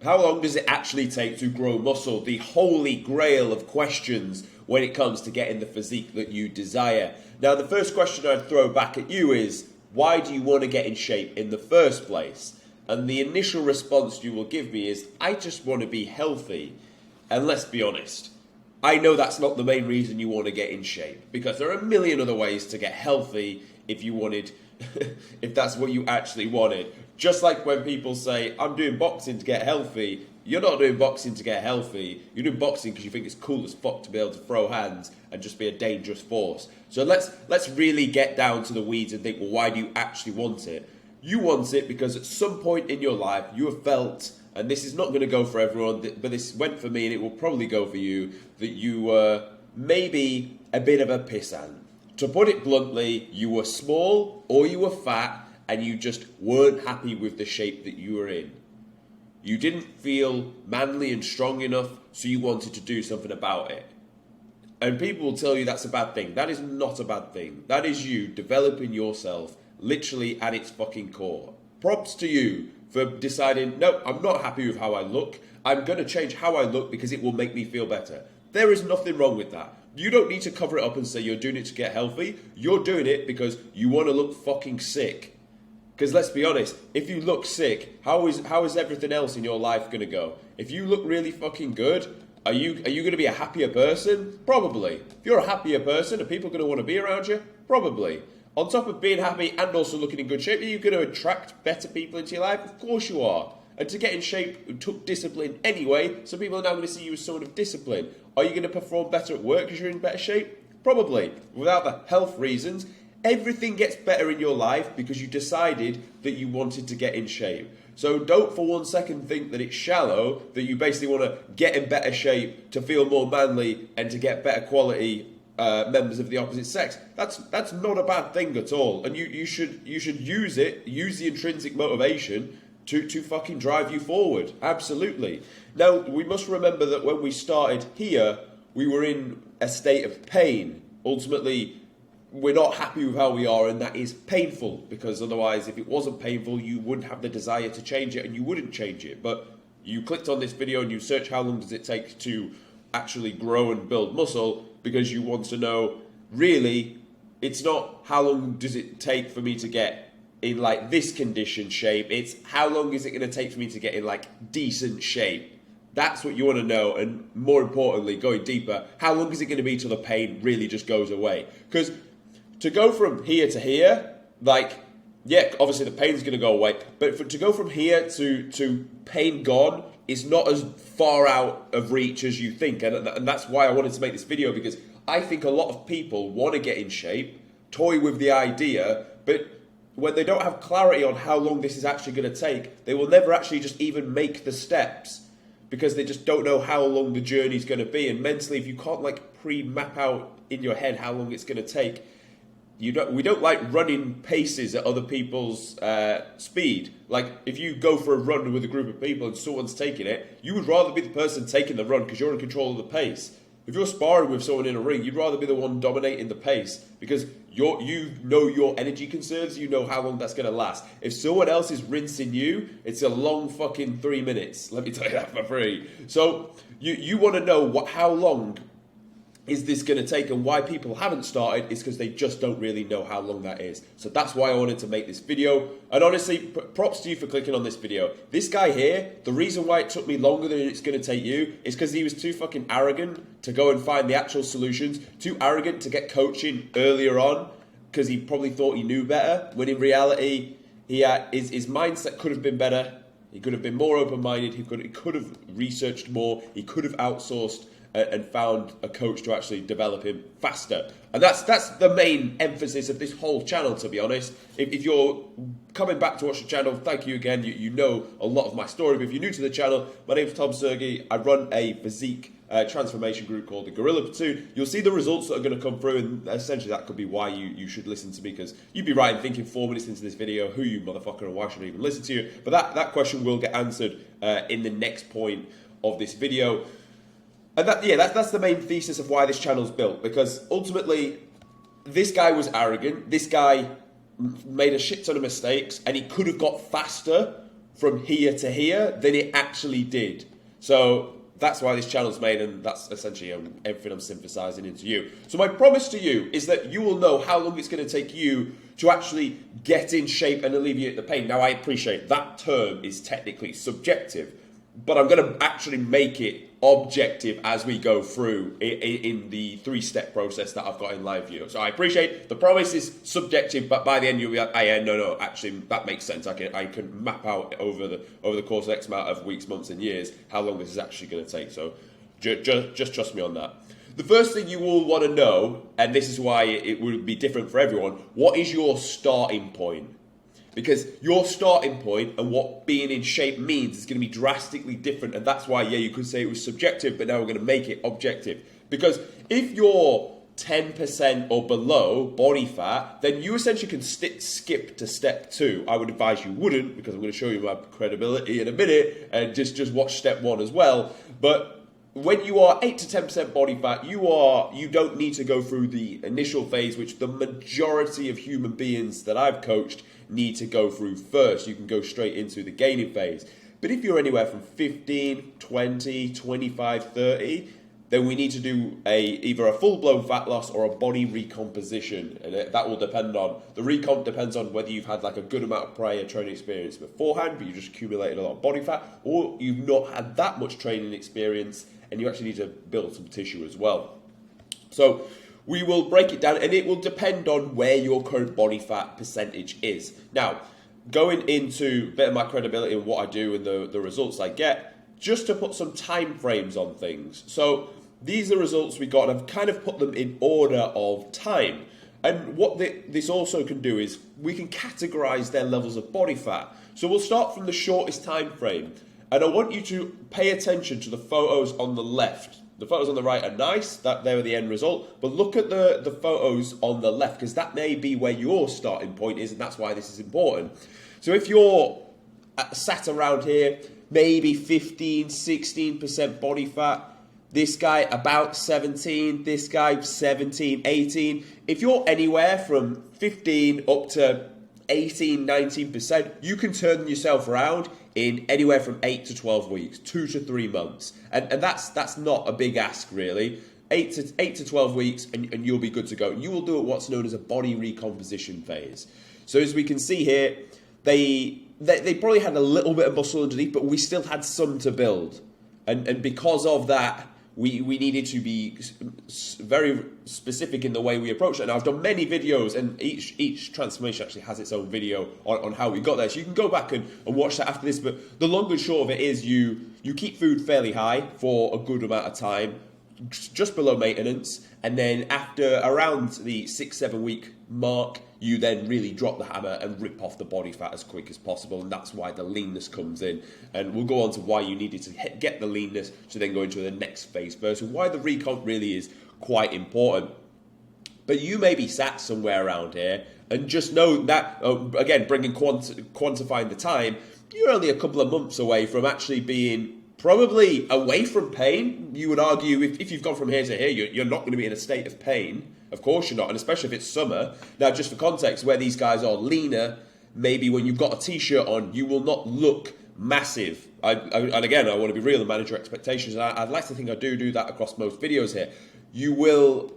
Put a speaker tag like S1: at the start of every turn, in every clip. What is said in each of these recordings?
S1: How long does it actually take to grow muscle? The holy grail of questions when it comes to getting the physique that you desire. Now, the first question I'd throw back at you is, why do you want to get in shape in the first place? And the initial response you will give me is, I just want to be healthy. And let's be honest, I know that's not the main reason you want to get in shape, because there are a million other ways to get healthy if you wanted, if that's what you actually wanted. Just like when people say, I'm doing boxing to get healthy, you're not doing boxing to get healthy. You're doing boxing because you think it's cool as fuck to be able to throw hands and just be a dangerous force. So let's really get down to the weeds and think, well, why do you actually want it? You want it because at some point in your life you have felt, and this is not going to go for everyone, but this went for me and it will probably go for you, that you were maybe a bit of a pissant. To put it bluntly, you were small or you were fat and you just weren't happy with the shape that you were in. You didn't feel manly and strong enough, so you wanted to do something about it. And people will tell you that's a bad thing. That is not a bad thing. That is you developing yourself literally at its fucking core. Props to you for deciding, no, I'm not happy with how I look. I'm going to change how I look because it will make me feel better. There is nothing wrong with that. You don't need to cover it up and say you're doing it to get healthy. You're doing it because you want to look fucking sick. Because let's be honest, if you look sick, how is everything else in your life going to go? If you look really fucking good, are you going to be a happier person? Probably. If you're a happier person, are people going to want to be around you? Probably. On top of being happy and also looking in good shape, are you going to attract better people into your life? Of course you are. And to get in shape took discipline anyway, so people are now going to see you as someone of discipline. Are you going to perform better at work because you're in better shape? Probably. Without the health reasons, everything gets better in your life because you decided that you wanted to get in shape. So don't for 1 second think that it's shallow, that you basically want to get in better shape to feel more manly and to get better quality members of the opposite sex. That's not a bad thing at all. And you should use the intrinsic motivation to fucking drive you forward. Absolutely. Now, we must remember that when we started here, we were in a state of pain. Ultimately, we're not happy with how we are, and that is painful, because otherwise, if it wasn't painful, you wouldn't have the desire to change it, and you wouldn't change it. But you clicked on this video and you search how long does it take to actually grow and build muscle, because you want to know, really, it's not how long does it take for me to get in like this condition shape, it's how long is it going to take for me to get in like decent shape. That's what you want to know, and more importantly, going deeper, how long is it going to be till the pain really just goes away? Because to go from here to here, like, yeah, obviously the pain's going to go away, but to go from here to pain gone is not as far out of reach as you think, and that's why I wanted to make this video, because I think a lot of people want to get in shape, toy with the idea, but when they don't have clarity on how long this is actually going to take, they will never actually just even make the steps, because they just don't know how long the journey's going to be. And mentally, if you can't like pre-map out in your head how long it's going to take, we don't like running paces at other people's speed. Like, if you go for a run with a group of people and someone's taking it, you would rather be the person taking the run because you're in control of the pace. If you're sparring with someone in a ring, you'd rather be the one dominating the pace because you know your energy conserves, you know how long that's going to last. If someone else is rinsing you, it's a long fucking 3 minutes. Let me tell you that for free. So you want to know how long is this going to take, and why people haven't started is because they just don't really know how long that is. So that's why I wanted to make this video. And honestly, props to you for clicking on this video. This guy here, the reason why it took me longer than it's going to take you is because he was too fucking arrogant to go and find the actual solutions, too arrogant to get coaching earlier on because he probably thought he knew better, when in reality, his mindset could have been better. He could have been more open-minded. He could have researched more. He could have outsourced and found a coach to actually develop him faster. And that's the main emphasis of this whole channel, to be honest. If you're coming back to watch the channel, thank you again. You know a lot of my story. But if you're new to the channel, my name's Tom Sergey. I run a physique transformation group called the Gorilla Platoon. You'll see the results that are going to come through, and essentially that could be why you should listen to me, because you'd be right in thinking 4 minutes into this video, who you motherfucker, and why should I even listen to you? But that question will get answered in the next point of this video. And that's the main thesis of why this channel's built, because ultimately, this guy was arrogant, this guy made a shit ton of mistakes, and he could have got faster from here to here than it actually did. So that's why this channel's made, and that's essentially everything I'm synthesizing into you. So my promise to you is that you will know how long it's going to take you to actually get in shape and alleviate the pain. Now, I appreciate that term is technically subjective, but I'm going to actually make it objective as we go through in the 3-step process that I've got in live view. So I appreciate the promise is subjective, but by the end you'll be like, no, actually that makes sense. I can map out over the course of X amount of weeks, months, and years how long this is actually going to take. So just trust me on that. The first thing you all want to know, and this is why it would be different for everyone, what is your starting point? Because your starting point and what being in shape means is going to be drastically different. And that's why, you could say it was subjective, but now we're going to make it objective. Because if you're 10% or below body fat, then you essentially can skip to step 2. I would advise you wouldn't, because I'm going to show you my credibility in a minute, and just watch step 1 as well. But when you are 8 to 10% body fat, you don't need to go through the initial phase, which the majority of human beings that I've coached need to go through first. You can go straight into the gaining phase. But if you're anywhere from 15, 20, 25, 30, then we need to do either a full-blown fat loss or a body recomposition. And that will depend on, the recomp depends on whether you've had like a good amount of prior training experience beforehand, but you just accumulated a lot of body fat, or you've not had that much training experience and you actually need to build some tissue as well. So we will break it down, and it will depend on where your current body fat percentage is. Now, going into a bit of my credibility and what I do and the results I get, just to put some time frames on things. So these are the results we got, and I've kind of put them in order of time. And what this also can do is we can categorize their levels of body fat. So we'll start from the shortest time frame. And I want you to pay attention to the photos on the left. The photos on the right are nice, they were the end result, but look at the photos on the left, because that may be where your starting point is, and that's why this is important. So if you're sat around here, maybe 15, 16% body fat, this guy about 17, this guy 17, 18. If you're anywhere from 15 up to 18, 19%, you can turn yourself around in anywhere from 8 to 12 weeks, 2 to 3 months. And that's not a big ask, really. 8 to 12 weeks, and you'll be good to go. You will do what's known as a body recomposition phase. So as we can see here, they probably had a little bit of muscle underneath, but we still had some to build. And because of that, we needed to be very specific in the way we approach it. And I've done many videos, and each transformation actually has its own video on how we got there. So you can go back and watch that after this. But the long and short of it is you keep food fairly high for a good amount of time, just below maintenance. And then after around the 6-7 week mark, you then really drop the hammer and rip off the body fat as quick as possible, and that's why the leanness comes in. And we'll go on to why you needed to get the leanness to then go into the next phase first, and why the recomp really is quite important. But you may be sat somewhere around here, and just know that, again, quantifying the time, you're only a couple of months away from actually being probably away from pain. You would argue if you've gone from here to here, you're not going to be in a state of pain. Of course you're not, and especially if it's summer. Now, just for context, where these guys are leaner, maybe when you've got a t-shirt on, you will not look massive. And again, I want to be real and manage your expectations. And I'd like to think I do that across most videos here. You will,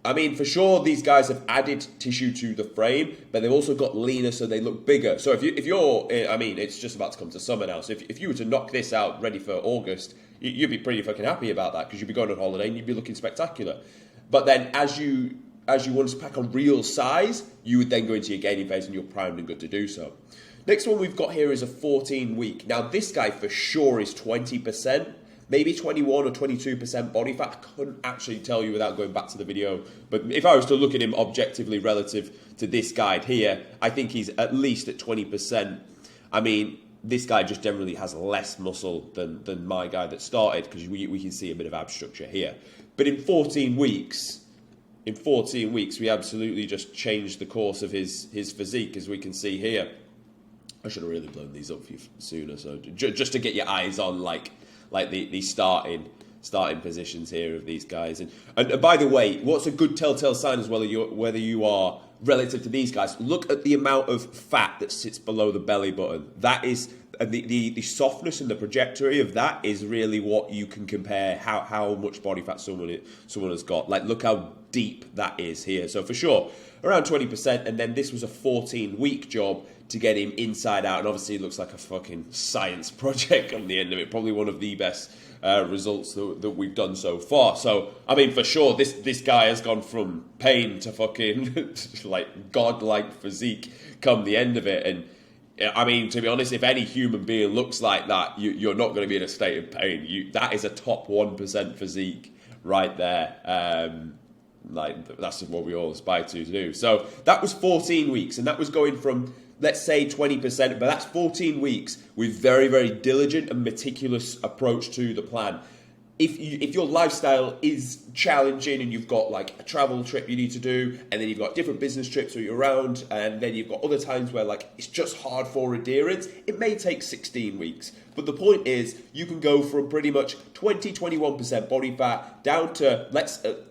S1: I mean, for sure, these guys have added tissue to the frame, but they've also got leaner, so they look bigger. So if you're, I mean, it's just about to come to summer now. So if you were to knock this out ready for August, you'd be pretty fucking happy about that, because you'd be going on holiday and you'd be looking spectacular. But then as you want to pack on real size, you would then go into your gaining phase, and you're primed and good to do so. Next one we've got here is a 14-week. Now this guy for sure is 20%, maybe 21 or 22% body fat. I couldn't actually tell you without going back to the video. But if I was to look at him objectively relative to this guide here, I think he's at least at 20%. I mean, this guy just generally has less muscle than my guy that started, because we can see a bit of ab structure here. But in 14 weeks, we absolutely just changed the course of his physique, as we can see here. I should have really blown these up for you sooner, so just to get your eyes on like the starting positions here of these guys. And by the way, what's a good telltale sign as well, whether you are relative to these guys, look at the amount of fat that sits below the belly button. That is and the softness and the trajectory of that is really what you can compare how much body fat someone has got. Like, look how deep that is here. So for sure, around 20%, and then this was a 14-week job to get him inside out, and obviously it looks like a fucking science project on the end of it. Probably one of the best results that we've done so far. So, I mean, for sure, this guy has gone from pain to fucking like godlike physique come the end of it. And I mean, to be honest, if any human being looks like that, you're not going to be in a state of pain. That is a top 1% physique right there. Like, that's what we all aspire to do. So that was 14 weeks, and that was going from, let's say, 20%, but that's 14 weeks with very, very diligent and meticulous approach to the plan. If your lifestyle is challenging and you've got like a travel trip you need to do, and then you've got different business trips where you're around, and then you've got other times where like it's just hard for adherence, it may take 16 weeks. But the point is, you can go from pretty much 21% body fat down to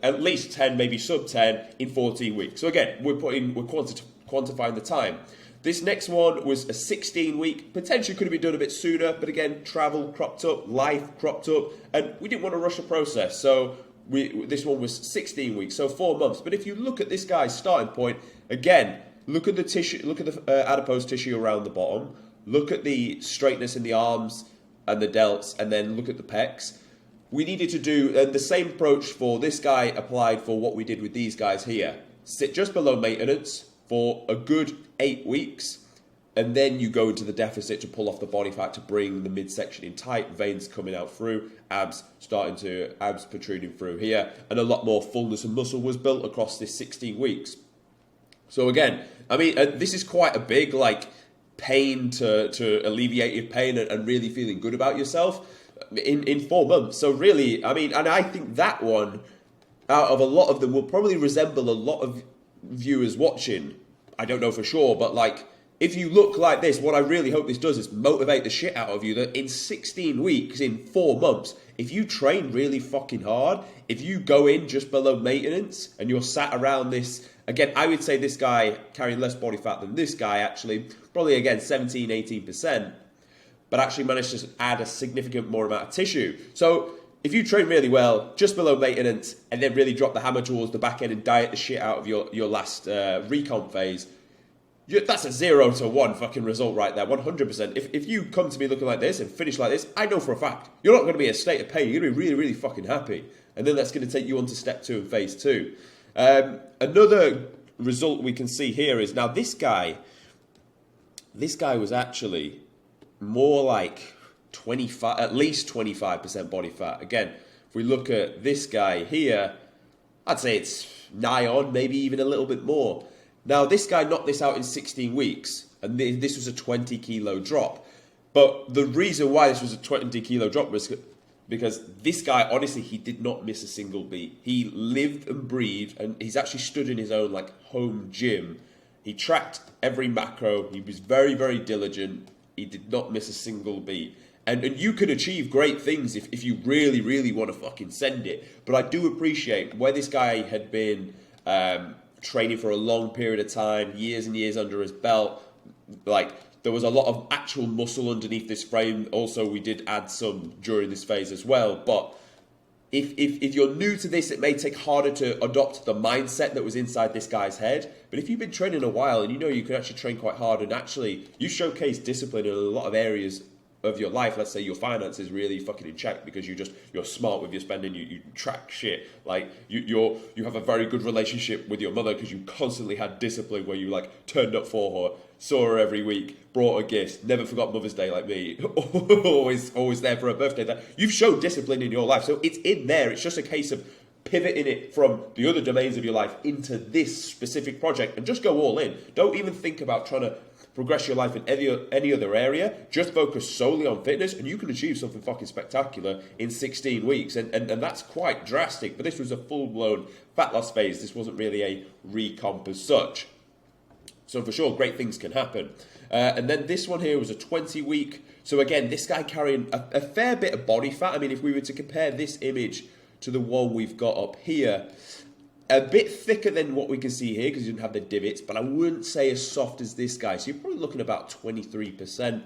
S1: at least 10, maybe sub 10 in 14 weeks. So again, we're quantifying the time. This next one was a 16-week, potentially could have been done a bit sooner, but again, travel cropped up, life cropped up, and we didn't want to rush the process, so this one was 16 weeks, so 4 months. But if you look at this guy's starting point, again, look at the tissue, look at the adipose tissue around the bottom, look at the straightness in the arms and the delts, and then look at the pecs. We needed to do the same approach for this guy applied for what we did with these guys here. Sit just below maintenance for a good 8 weeks, and then you go into the deficit to pull off the body fat to bring the midsection in tight, veins coming out through, abs protruding through here, and a lot more fullness and muscle was built across this 16 weeks. So again, I mean, this is quite a big like pain to alleviate your pain and really feeling good about yourself in 4 months. So really, I mean, and I think that one, out of a lot of them, will probably resemble a lot of viewers watching. I don't know for sure, but like, if you look like this, what I really hope this does is motivate the shit out of you that in 16 weeks, in 4 months, if you train really fucking hard, if you go in just below maintenance and you're sat around this, again, I would say this guy carrying less body fat than this guy actually, probably again 17, 18%, but actually managed to add a significant more amount of tissue. So if you train really well, just below maintenance, and then really drop the hammer towards the back end and diet the shit out of your last recomp phase, that's a 0 to 1 fucking result right there, 100%. If you come to me looking like this and finish like this, I know for a fact you're not going to be in a state of pain. You're going to be really, really fucking happy. And then that's going to take you on to step 2 and phase 2. Another result we can see here is, now this guy was actually more like 25, at least 25% body fat. Again, if we look at this guy here, I'd say it's nigh on, maybe even a little bit more. Now, this guy knocked this out in 16 weeks, and this was a 20 kilo drop. But the reason why this was a 20 kilo drop was because this guy, honestly, he did not miss a single beat. He lived and breathed, and he's actually stood in his own like home gym. He tracked every macro. He was very, very diligent. He did not miss a single beat. And you can achieve great things if you really, really want to fucking send it. But I do appreciate where this guy had been training for a long period of time, years and years under his belt. Like, there was a lot of actual muscle underneath this frame. Also, we did add some during this phase as well. But if you're new to this, it may take harder to adopt the mindset that was inside this guy's head. But if you've been training a while and you know you can actually train quite hard, and actually you showcase discipline in a lot of areas of your life, let's say your finances really fucking in check because you're smart with your spending, you track shit, like you have a very good relationship with your mother because you constantly had discipline where you like turned up for her, saw her every week, brought her gifts, never forgot Mother's Day like me, always there for her birthday. That you've shown discipline in your life, so it's in there. It's just a case of pivoting it from the other domains of your life into this specific project and just go all in. Don't even think about trying to progress your life in any other area. Just focus solely on fitness and you can achieve something fucking spectacular in 16 weeks. And that's quite drastic. But this was a full-blown fat loss phase. This wasn't really a recomp as such. So for sure, great things can happen. And then this one here was a 20-week. So again, this guy carrying a fair bit of body fat. I mean, if we were to compare this image to the one we've got up here, a bit thicker than what we can see here because he didn't have the divots, but I wouldn't say as soft as this guy. So you're probably looking about 23%.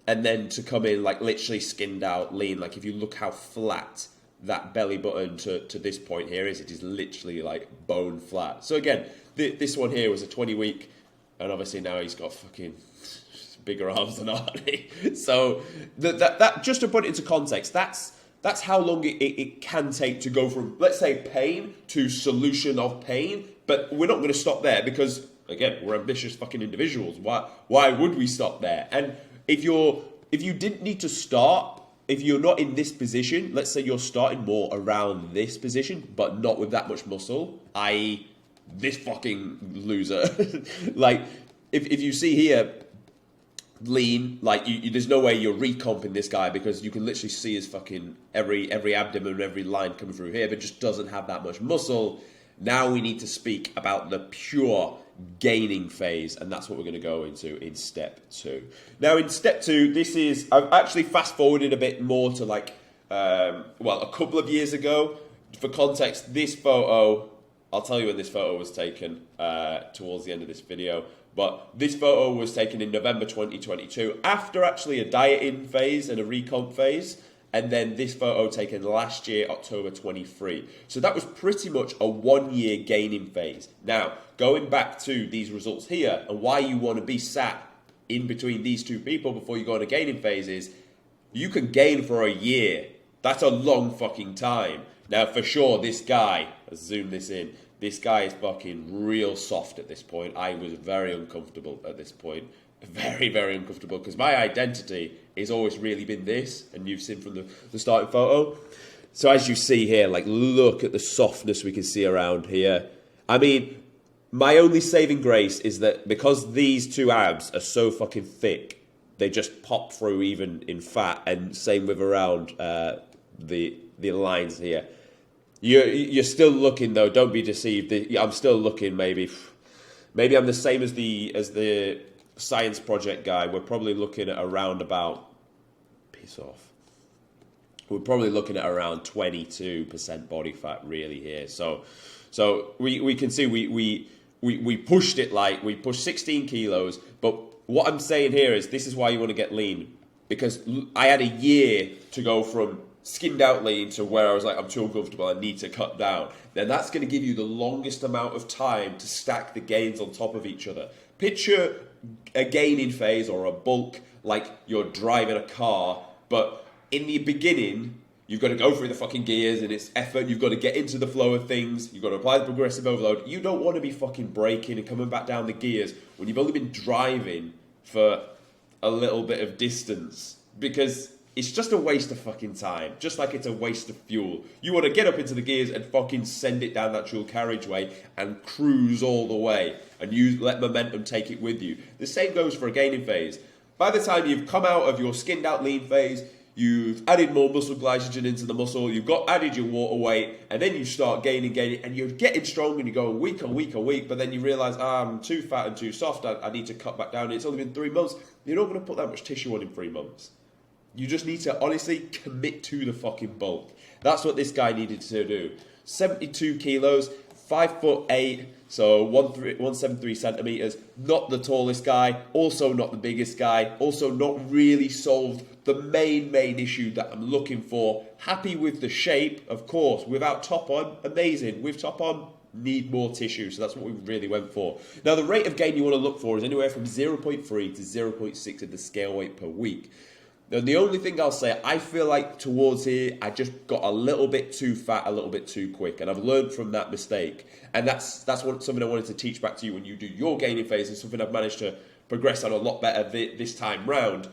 S1: and then to come in like literally skinned out, lean. Like if you look how flat that belly button to this point here is, it is literally like bone flat. So again, this one here was a 20-week, and obviously now he's got fucking bigger arms than Arnie. So that just to put it into context, that's how long it can take to go from, let's say, pain to solution of pain. But we're not going to stop there because, again, we're ambitious fucking individuals. Why would we stop there? And if you didn't need to start, if you're not in this position, let's say you're starting more around this position, but not with that much muscle, i.e. this fucking loser. Like, if you see here, lean, like there's no way you're recomping this guy because you can literally see his fucking every abdomen, every line coming through here, but just doesn't have that much muscle. Now we need to speak about the pure gaining phase, and that's what we're going to go into in step 2. Now in step 2, I've actually fast forwarded a bit more to like a couple of years ago. For context, this photo, I'll tell you when this photo was taken towards the end of this video. But this photo was taken in November 2022 after actually a dieting phase and a recomp phase. And then this photo taken last year, October 23. So that was pretty much a 1-year gaining phase. Now, going back to these results here and why you want to be sat in between these two people before you go on a gaining phase is you can gain for a year. That's a long fucking time. Now, for sure, this guy, let's zoom this in. This guy is fucking real soft at this point. I was very uncomfortable at this point. Very, very uncomfortable because my identity has always really been this, and you've seen from the starting photo. So as you see here, like look at the softness we can see around here. I mean, my only saving grace is that because these two abs are so fucking thick, they just pop through even in fat, and same with around the lines here. You're still looking though. Don't be deceived. I'm still looking. Maybe I'm the same as the science project guy. We're probably looking at around about. Piss off. We're probably looking at around 22% body fat really here. So we can see we pushed it like we pushed 16 kilos. But what I'm saying here is this is why you want to get lean, because I had a year to go from skinned out lean to where I was like, I'm too uncomfortable, I need to cut down. Then that's going to give you the longest amount of time to stack the gains on top of each other. Picture a gaining phase or a bulk like you're driving a car, but in the beginning, you've got to go through the fucking gears and it's effort. You've got to get into the flow of things. You've got to apply the progressive overload. You don't want to be fucking braking and coming back down the gears when you've only been driving for a little bit of distance, because it's just a waste of fucking time, just like it's a waste of fuel. You want to get up into the gears and fucking send it down that dual carriageway and cruise all the way, and you let momentum take it with you. The same goes for a gaining phase. By the time you've come out of your skinned out lean phase, you've added more muscle glycogen into the muscle, you've added your water weight, and then you start gaining, and you're getting strong and you're going week on week on week, but then you realise, I'm too fat and too soft, I need to cut back down. It's only been 3 months. You're not going to put that much tissue on in 3 months. You just need to honestly commit to the fucking bulk. That's what this guy needed to do. 72 kilos, 5'8", so 173 centimeters. Not the tallest guy, also not the biggest guy, also not really solved the main issue that I'm looking for. Happy with the shape, of course. Without top on, amazing. With top on, need more tissue. So that's what we really went for. Now, the rate of gain you want to look for is anywhere from 0.3 to 0.6 of the scale weight per week. Now, the only thing I'll say, I feel like towards here, I just got a little bit too fat, a little bit too quick. And I've learned from that mistake. And that's something I wanted to teach back to you when you do your gaining phase, and something I've managed to progress on a lot better this time round.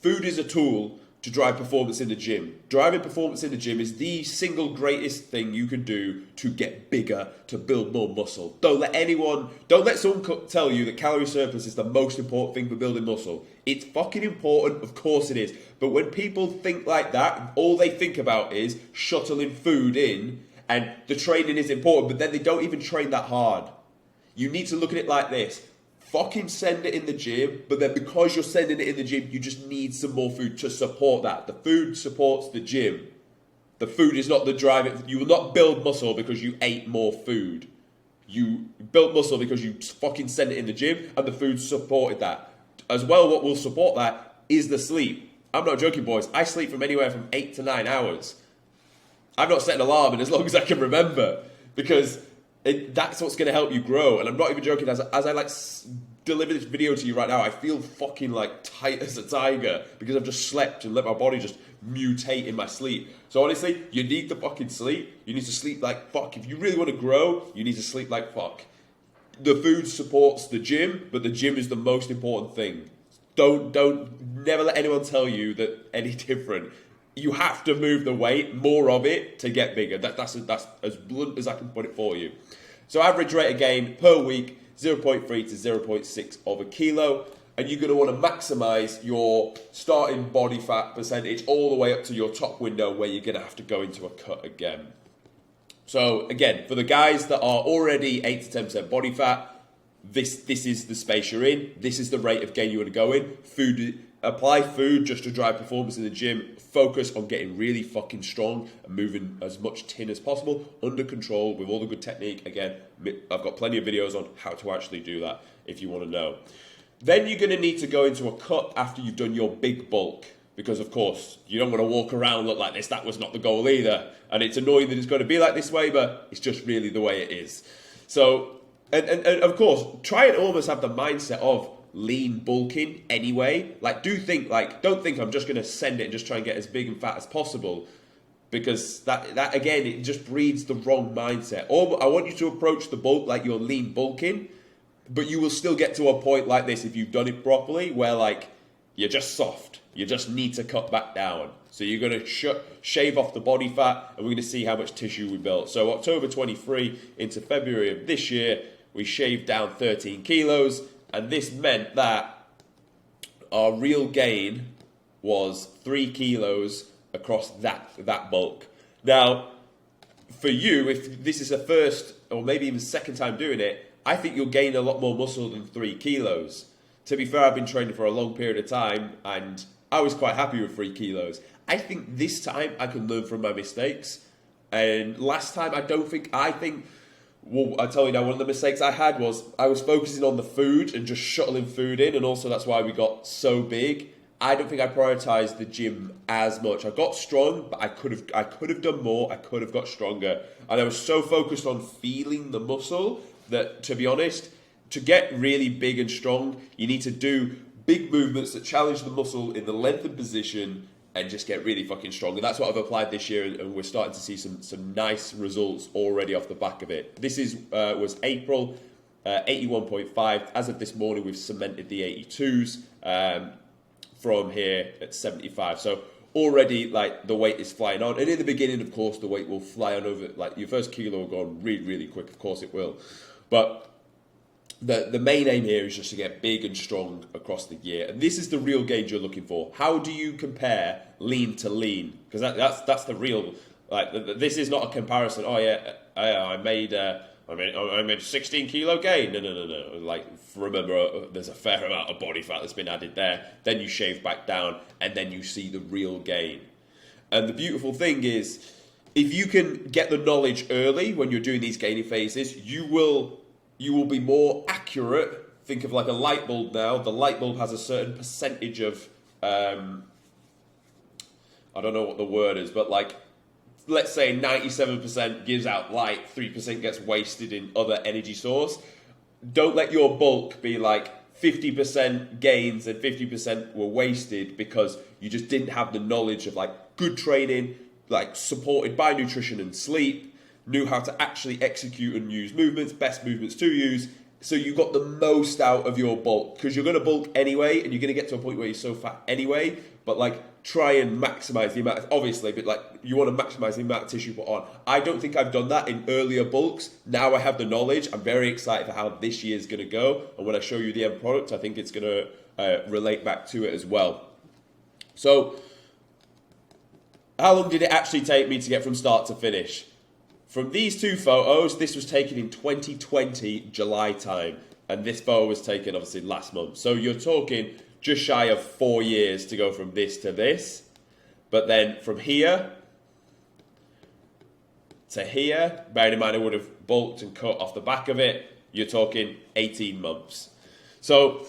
S1: Food is a tool to drive performance in the gym. Driving performance in the gym is the single greatest thing you can do to get bigger, to build more muscle. Don't let someone tell you that calorie surplus is the most important thing for building muscle. It's fucking important, of course it is. But when people think like that, all they think about is shuttling food in, and the training is important, but then they don't even train that hard. You need to look at it like this. Fucking send it in the gym, but then because you're sending it in the gym, you just need some more food to support that. The food supports the gym. The food is not the drive. You will not build muscle because you ate more food. You built muscle because you fucking sent it in the gym, and the food supported that. As well, what will support that is the sleep. I'm not joking, boys. I sleep from anywhere from 8 to 9 hours. I've not set an alarm in as long as I can remember, because that's what's going to help you grow. And I'm not even joking. As I like deliver this video to you right now, I feel fucking like tight as a tiger because I've just slept and let my body just mutate in my sleep. So honestly, you need the fucking sleep. You need to sleep like fuck. If you really want to grow, you need to sleep like fuck. The food supports the gym, but the gym is the most important thing. Never let anyone tell you that any different. You have to move the weight, more of it, to get bigger. That's as blunt as I can put it for you. So average rate of gain per week, 0.3 to 0.6 of a kilo. And you're going to want to maximize your starting body fat percentage all the way up to your top window, where you're going to have to go into a cut again. So again, for the guys that are already 8 to 10% body fat, this is the space you're in. This is the rate of gain you want to go in. Apply food just to drive performance in the gym. Focus on getting really fucking strong and moving as much tin as possible under control with all the good technique. Again, I've got plenty of videos on how to actually do that if you want to know. Then you're going to need to go into a cut after you've done your big bulk, because of course you don't want to walk around look like this. That was not the goal either, and it's annoying that it's going to be like this way, but it's just really the way it is. So and of course try and almost have the mindset of lean bulking anyway. Like don't think I'm just going to send it and just try and get as big and fat as possible, because that again, it just breeds the wrong mindset. Or I want you to approach the bulk like you're lean bulking, but you will still get to a point like this if you've done it properly, where like you're just soft. You just need to cut back down. So you're going to shave off the body fat, and we're going to see how much tissue we built. So October 23 into February of this year, we shaved down 13 kilos, and this meant that our real gain was 3 kilos across that bulk. Now, for you, if this is a first or maybe even second time doing it, I think you'll gain a lot more muscle than 3 kilos. To be fair, I've bthink training for a long period of time, and I was quite happy with 3 kilos. I think this time I can learn from my mistakes. And last time, I think, well, I'll tell you now, one of the mistakes I had was I was focusing on the food and just shuttling food in, and also that's why we got so big. I don't think I prioritized the gym as much. I got strong, but I could have done more. I could have got stronger. And I was so focused on feeling the muscle that, to be honest, to get really big and strong, you need to do big movements that challenge the muscle in the lengthened position and just get really fucking strong. And that's what I've applied this year, and we're starting to see some nice results already off the back of it. This was April, 81.5. As of this morning, we've cemented the 82s from here at 75. So already, like, the weight is flying on. And in the beginning, of course, the weight will fly on over. Like, your first kilo will go on really, really quick. Of course it will. But the main aim here is just to get big and strong across the year, and this is the real gauge you're looking for. How do you compare lean to lean? Because that's the real, like, this is not a comparison. Oh yeah, I made 16 kilo gain. No. Like, remember, there's a fair amount of body fat that's been added there. Then you shave back down, and then you see the real gain. And the beautiful thing is, if you can get the knowledge early when you're doing these gaining phases, you will be more accurate. Think of like a light bulb now. The light bulb has a certain percentage of, I don't know what the word is, but like, let's say 97% gives out light, 3% gets wasted in other energy source. Don't let your bulk be like 50% gains and 50% were wasted because you just didn't have the knowledge of like good training, like supported by nutrition and sleep, knew how to actually execute and use movements, best movements to use, so you got the most out of your bulk. Because you're going to bulk anyway, and you're going to get to a point where you're so fat anyway, but like, try and maximize the amount, obviously, but like, you want to maximize the amount of tissue you put on. I don't think I've done that in earlier bulks. Now I have the knowledge. I'm very excited for how this year is going to go, and when I show you the end product, I think it's going to relate back to it as well. So, how long did it actually take me to get from start to finish? From these two photos, this was taken in 2020, July time. And this photo was taken, obviously, last month. So you're talking just shy of 4 years to go from this to this. But then from here to here, bearing in mind I would have bulked and cut off the back of it, you're talking 18 months. So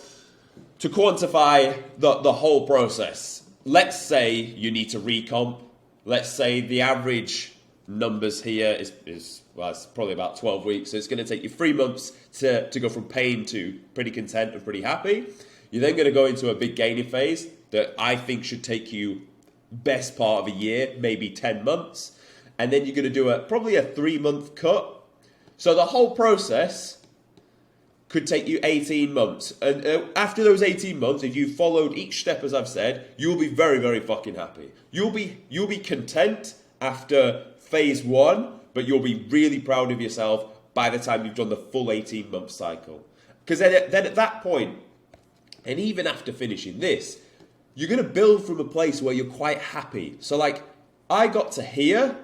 S1: to quantify the whole process, let's say you need to recomp. Let's say the average numbers here is well, it's probably about 12 weeks. So it's going to take you 3 months to go from pain to pretty content and pretty happy. You're then going to go into a big gaining phase that I think should take you best part of a year, maybe 10 months. And then you're going to do probably a 3-month cut. So the whole process could take you 18 months. And after those 18 months, if you followed each step as I've said, you'll be very, very fucking happy. You'll be content after phase 1, but you'll be really proud of yourself by the time you've done the full 18-month cycle. Because then at that point, and even after finishing this, you're going to build from a place where you're quite happy. So like, I got to here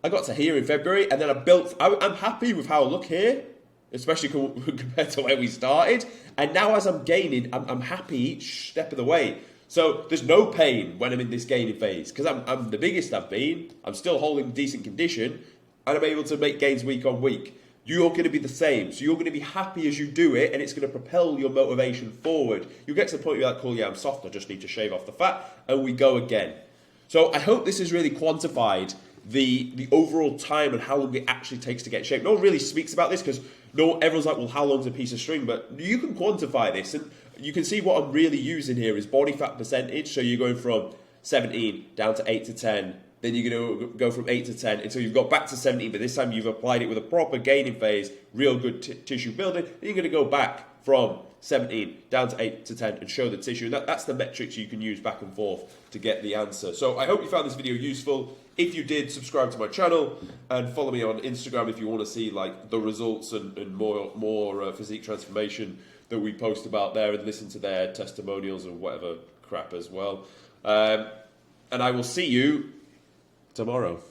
S1: in February, and then I'm happy with how I look here, especially compared to where we started. And now as I'm gaining, I'm happy each step of the way. So there's no pain when I'm in this gaining phase, because I'm the biggest I've been, I'm still holding decent condition, and I'm able to make gains week on week. You're going to be the same. So you're going to be happy as you do it, and it's going to propel your motivation forward. You'll get to the point where you're like, cool, yeah, I'm soft, I just need to shave off the fat, and we go again. So I hope this has really quantified the overall time and how long it actually takes to get in shape. No one really speaks about this because everyone's like, well, how long's a piece of string? But you can quantify this, and you can see what I'm really using here is body fat percentage. So you're going from 17 down to 8 to 10. Then you're going to go from 8 to 10 until you've got back to 17, but this time you've applied it with a proper gaining phase, real good tissue building. Then you're going to go back from 17 down to 8 to 10 and show the tissue. And that's the metrics you can use back and forth to get the answer. So I hope you found this video useful. If you did, subscribe to my channel and follow me on Instagram if you want to see like the results and more physique transformation that we post about there, and listen to their testimonials and whatever crap as well. And I will see you tomorrow.